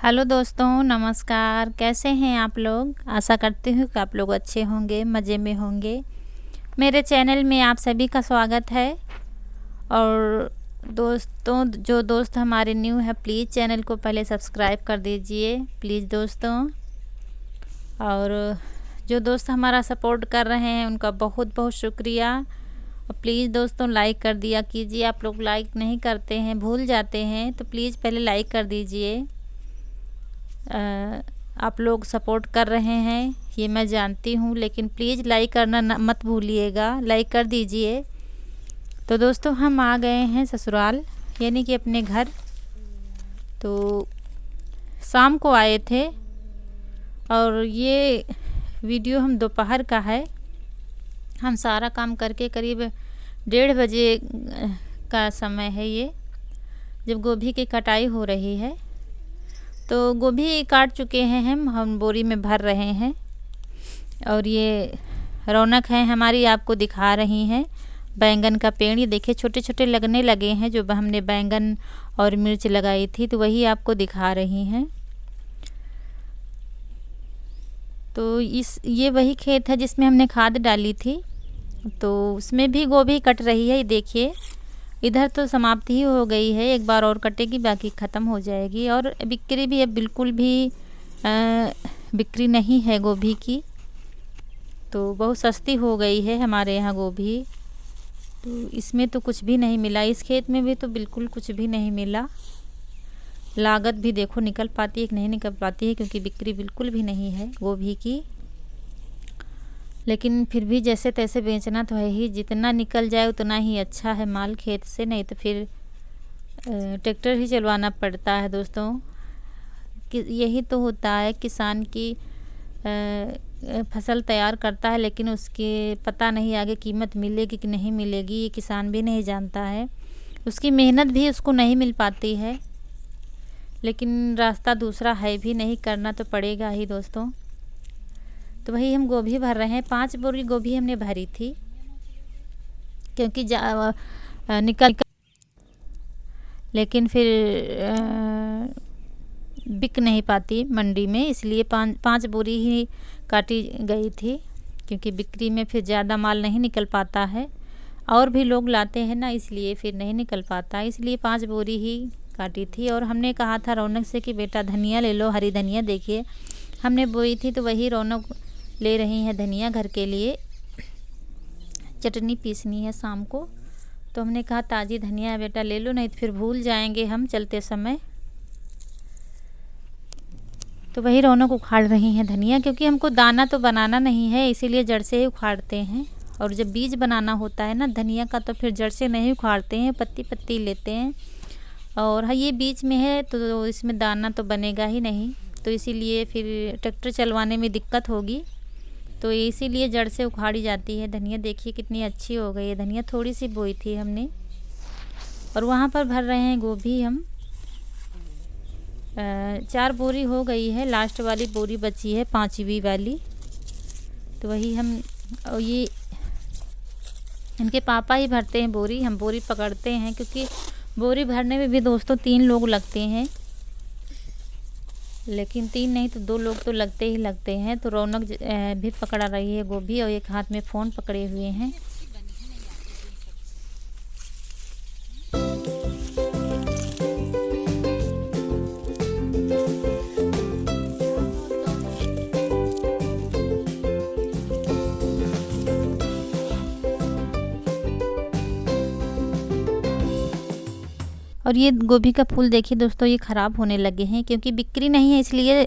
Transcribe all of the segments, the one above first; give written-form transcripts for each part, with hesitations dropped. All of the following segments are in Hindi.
हेलो दोस्तों, नमस्कार। कैसे हैं आप लोग? आशा करती हूँ कि आप लोग अच्छे होंगे, मज़े में होंगे। मेरे चैनल में आप सभी का स्वागत है। और दोस्तों, जो दोस्त हमारे न्यू है, प्लीज़ चैनल को पहले सब्सक्राइब कर दीजिए प्लीज़ दोस्तों। और जो दोस्त हमारा सपोर्ट कर रहे हैं उनका बहुत बहुत शुक्रिया। और प्लीज़ दोस्तों लाइक कर दिया कीजिए। आप लोग लाइक नहीं करते हैं, भूल जाते हैं, तो प्लीज़ पहले लाइक कर दीजिए। आप लोग सपोर्ट कर रहे हैं ये मैं जानती हूँ, लेकिन प्लीज़ लाइक करना मत भूलिएगा, लाइक कर दीजिए। तो दोस्तों हम आ गए हैं ससुराल, यानी कि अपने घर। तो शाम को आए थे और ये वीडियो हम दोपहर का है। हम सारा काम करके करीब 1:30 बजे का समय है ये, जब गोभी की कटाई हो रही है। तो गोभी काट चुके हैं हम बोरी में भर रहे हैं। और ये रौनक है हमारी, आपको दिखा रही हैं बैंगन का पेड़। ये देखिए छोटे छोटे लगने लगे हैं, जो हमने बैंगन और मिर्च लगाई थी, तो वही आपको दिखा रही हैं। तो ये वही खेत है जिसमें हमने खाद डाली थी, तो उसमें भी गोभी कट रही है। ये देखिए इधर तो समाप्ति ही हो गई है, एक बार और कटेगी, बाकी ख़त्म हो जाएगी। और बिक्री भी अब बिल्कुल भी बिक्री नहीं है गोभी की, तो बहुत सस्ती हो गई है हमारे यहाँ गोभी। तो इसमें तो कुछ भी नहीं मिला, इस खेत में भी तो बिल्कुल कुछ भी नहीं मिला। लागत भी देखो निकल पाती है कि नहीं निकल पाती है, क्योंकि बिक्री बिल्कुल भी नहीं है गोभी की। लेकिन फिर भी जैसे तैसे बेचना तो है ही, जितना निकल जाए उतना ही अच्छा है माल खेत से, नहीं तो फिर ट्रैक्टर ही चलवाना पड़ता है दोस्तों। यही तो होता है, किसान की फसल तैयार करता है, लेकिन उसके पता नहीं आगे कीमत मिलेगी कि नहीं मिलेगी, ये किसान भी नहीं जानता है। उसकी मेहनत भी उसको नहीं मिल पाती है, लेकिन रास्ता दूसरा है भी नहीं, करना तो पड़ेगा ही दोस्तों। तो वही हम गोभी भर रहे हैं। 5 बोरी गोभी हमने भरी थी, क्योंकि निकल लेकिन फिर बिक नहीं पाती मंडी में, इसलिए 5 बोरी ही काटी गई थी, क्योंकि बिक्री में फिर ज़्यादा माल नहीं निकल पाता है। और भी लोग लाते हैं ना, इसलिए फिर नहीं निकल पाता, इसलिए 5 बोरी ही काटी थी। और हमने कहा था रौनक से कि बेटा धनिया ले लो, हरी धनिया देखिए हमने बोई थी, तो वही रौनक ले रही हैं धनिया घर के लिए। चटनी पीसनी है शाम को, तो हमने कहा ताज़ी धनिया है बेटा ले लो, नहीं तो फिर भूल जाएंगे हम चलते समय। तो वही रौनक उखाड़ रही हैं धनिया, क्योंकि हमको दाना तो बनाना नहीं है, इसीलिए जड़ से ही उखाड़ते हैं। और जब बीज बनाना होता है ना धनिया का, तो फिर जड़ से नहीं उखाड़ते हैं, पत्ती पत्ती लेते हैं। और हाँ, ये बीच में है तो इसमें दाना तो बनेगा ही नहीं, तो इसीलिए फिर ट्रैक्टर चलवाने में दिक्कत होगी, तो इसीलिए जड़ से उखाड़ी जाती है धनिया। देखिए कितनी अच्छी हो गई है धनिया, थोड़ी सी बोई थी हमने। और वहाँ पर भर रहे हैं गोभी हम। 4 बोरी हो गई है, लास्ट वाली बोरी बची है 5वीं वाली। तो वही हम, और ये इनके पापा ही भरते हैं बोरी, हम बोरी पकड़ते हैं, क्योंकि बोरी भरने में भी दोस्तों 3 लोग लगते हैं, लेकिन 3 नहीं तो 2 लोग तो लगते ही लगते हैं। तो रौनक भी पकड़ा रही है गोभी, और एक हाथ में फ़ोन पकड़े हुए हैं। और ये गोभी का फूल देखिए दोस्तों, ये ख़राब होने लगे हैं, क्योंकि बिक्री नहीं है इसलिए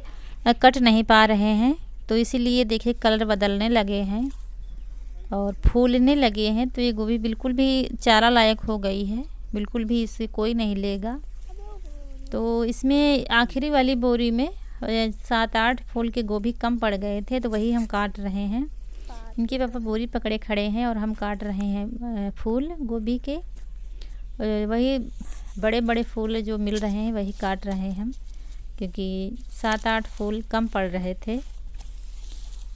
कट नहीं पा रहे हैं। तो इसीलिए देखिए कलर बदलने लगे हैं और फूलने लगे हैं। तो ये गोभी बिल्कुल भी चारा लायक हो गई है, बिल्कुल भी इसे कोई नहीं लेगा। तो इसमें आखिरी वाली बोरी में 7-8 फूल के गोभी कम पड़ गए थे, तो वही हम काट रहे हैं। इनके पापा बोरी पकड़े खड़े हैं और हम काट रहे हैं फूल गोभी के। वही बड़े बड़े फूल जो मिल रहे हैं वही काट रहे हैं हम, क्योंकि 7-8 फूल कम पड़ रहे थे,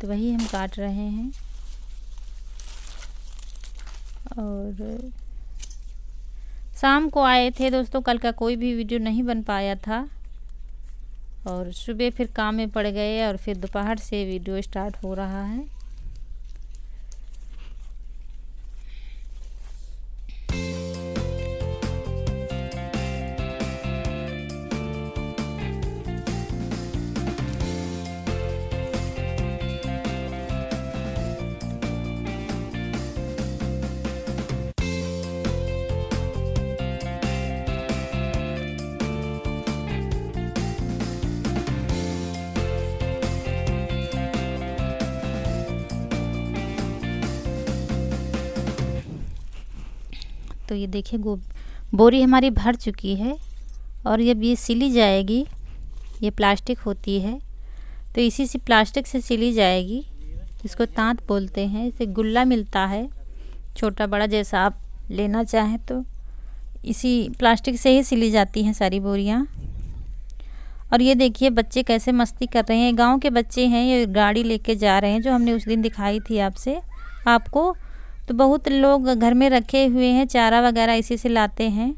तो वही हम काट रहे हैं। और शाम को आए थे दोस्तों, कल का कोई भी वीडियो नहीं बन पाया था, और सुबह फिर काम में पड़ गए और फिर दोपहर से वीडियो स्टार्ट हो रहा है। तो ये देखिए बोरी हमारी भर चुकी है और जब ये सिली जाएगी, ये प्लास्टिक होती है तो इसी से प्लास्टिक से सिली जाएगी। इसको तांत बोलते हैं। इसे गुल्ला मिलता है, छोटा बड़ा जैसा आप लेना चाहें तो इसी प्लास्टिक से ही सिली जाती हैं सारी बोरियां। और ये देखिए बच्चे कैसे मस्ती कर रहे हैं। गांव के बच्चे हैं, ये गाड़ी लेके जा रहे हैं जो हमने उस दिन दिखाई थी आपको। तो बहुत लोग घर में रखे हुए हैं, चारा वगैरह इसी से लाते हैं।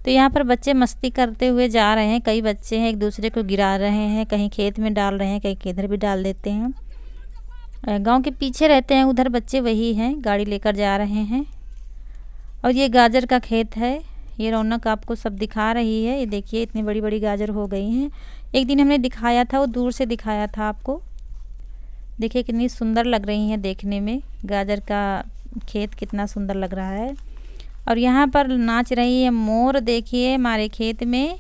तो यहाँ पर बच्चे मस्ती करते हुए जा रहे हैं। कई बच्चे हैं एक दूसरे को गिरा रहे हैं, कहीं खेत में डाल रहे हैं, कहीं किधर भी डाल देते हैं। गांव के पीछे रहते हैं उधर बच्चे, वही हैं, गाड़ी लेकर जा रहे हैं। और ये गाजर का खेत है। ये रौनक आपको सब दिखा रही है। ये देखिए इतनी बड़ी बड़ी गाजर हो गई हैं। एक दिन हमने दिखाया था, वो दूर से दिखाया था आपको। देखिए कितनी सुंदर लग रही हैं देखने में। गाजर का खेत कितना सुंदर लग रहा है। और यहाँ पर नाच रही है मोर। देखिए हमारे खेत में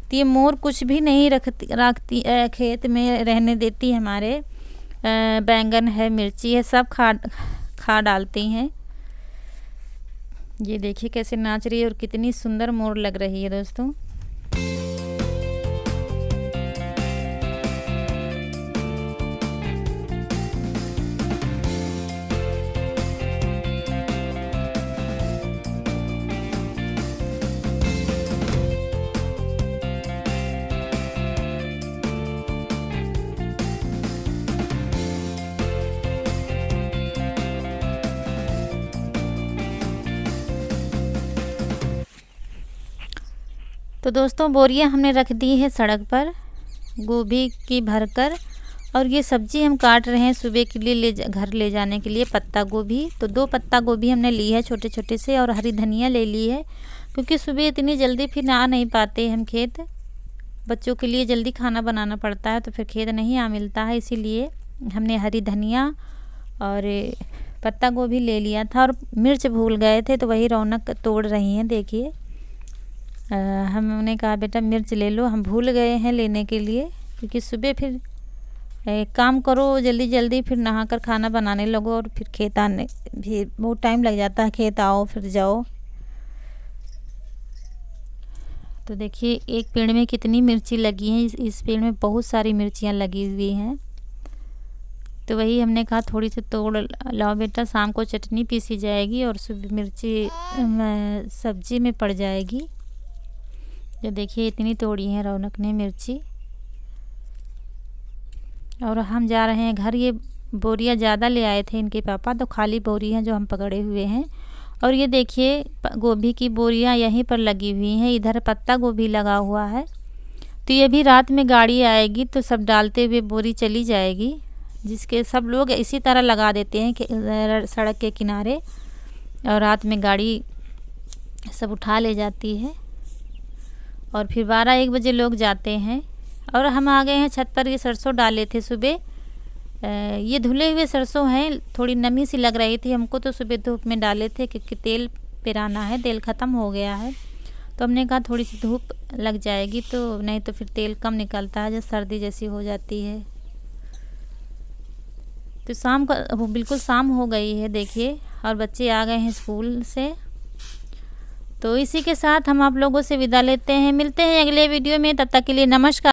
तो ये मोर कुछ भी नहीं रखती खेत में रहने देती। हमारे बैंगन है, मिर्ची है, सब खा डालती हैं। ये देखिए कैसे नाच रही है और कितनी सुंदर मोर लग रही है दोस्तों। तो दोस्तों बोरियां हमने रख दी है सड़क पर गोभी की भरकर। और ये सब्जी हम काट रहे हैं सुबह के लिए घर ले जाने के लिए, पत्ता गोभी। तो 2 पत्ता गोभी हमने ली है छोटे छोटे से, और हरी धनिया ले ली है क्योंकि सुबह इतनी जल्दी फिर आ नहीं पाते हम खेत। बच्चों के लिए जल्दी खाना बनाना पड़ता है तो फिर खेत नहीं आ मिलता है, इसीलिए हमने हरी धनिया और पत्ता गोभी ले लिया था। और मिर्च भूल गए थे तो वही रौनक तोड़ रही हैं। देखिए हमने कहा बेटा मिर्च ले लो, हम भूल गए हैं लेने के लिए क्योंकि सुबह फिर काम करो जल्दी जल्दी, फिर नहाकर खाना बनाने लगो और फिर खेत आने भी बहुत टाइम लग जाता है। खेत आओ फिर जाओ। तो देखिए एक पेड़ में कितनी मिर्ची लगी हैं। इस पेड़ में बहुत सारी मिर्चियाँ लगी हुई हैं। तो वही हमने कहा थोड़ी सी तोड़ लाओ बेटा, शाम को चटनी पीसी जाएगी और सुबह मिर्ची सब्जी में पड़ जाएगी। जो देखिए इतनी तोड़ी है रौनक ने मिर्ची। और हम जा रहे हैं घर। ये बोरियां ज़्यादा ले आए थे इनके पापा, तो खाली बोरी हैं जो हम पकड़े हुए हैं। और ये देखिए गोभी की बोरियां यहीं पर लगी हुई हैं, इधर पत्ता गोभी लगा हुआ है। तो ये भी रात में गाड़ी आएगी तो सब डालते हुए बोरी चली जाएगी, जिसके सब लोग इसी तरह लगा देते हैं कि सड़क के किनारे, और रात में गाड़ी सब उठा ले जाती है। और फिर 12-1 बजे लोग जाते हैं। और हम आ गए हैं छत पर। ये सरसों डाले थे सुबह। ये धुले हुए सरसों हैं, थोड़ी नमी सी लग रही थी हमको, तो सुबह धूप में डाले थे क्योंकि तेल पिराना है, तेल ख़त्म हो गया है। तो हमने कहा थोड़ी सी धूप लग जाएगी तो नहीं तो फिर तेल कम निकलता है जब सर्दी जैसी हो जाती है। तो शाम का बिल्कुल शाम हो गई है देखिए, और बच्चे आ गए हैं स्कूल से। तो इसी के साथ हम आप लोगों से विदा लेते हैं। मिलते हैं अगले वीडियो में, तब तक के लिए नमस्कार।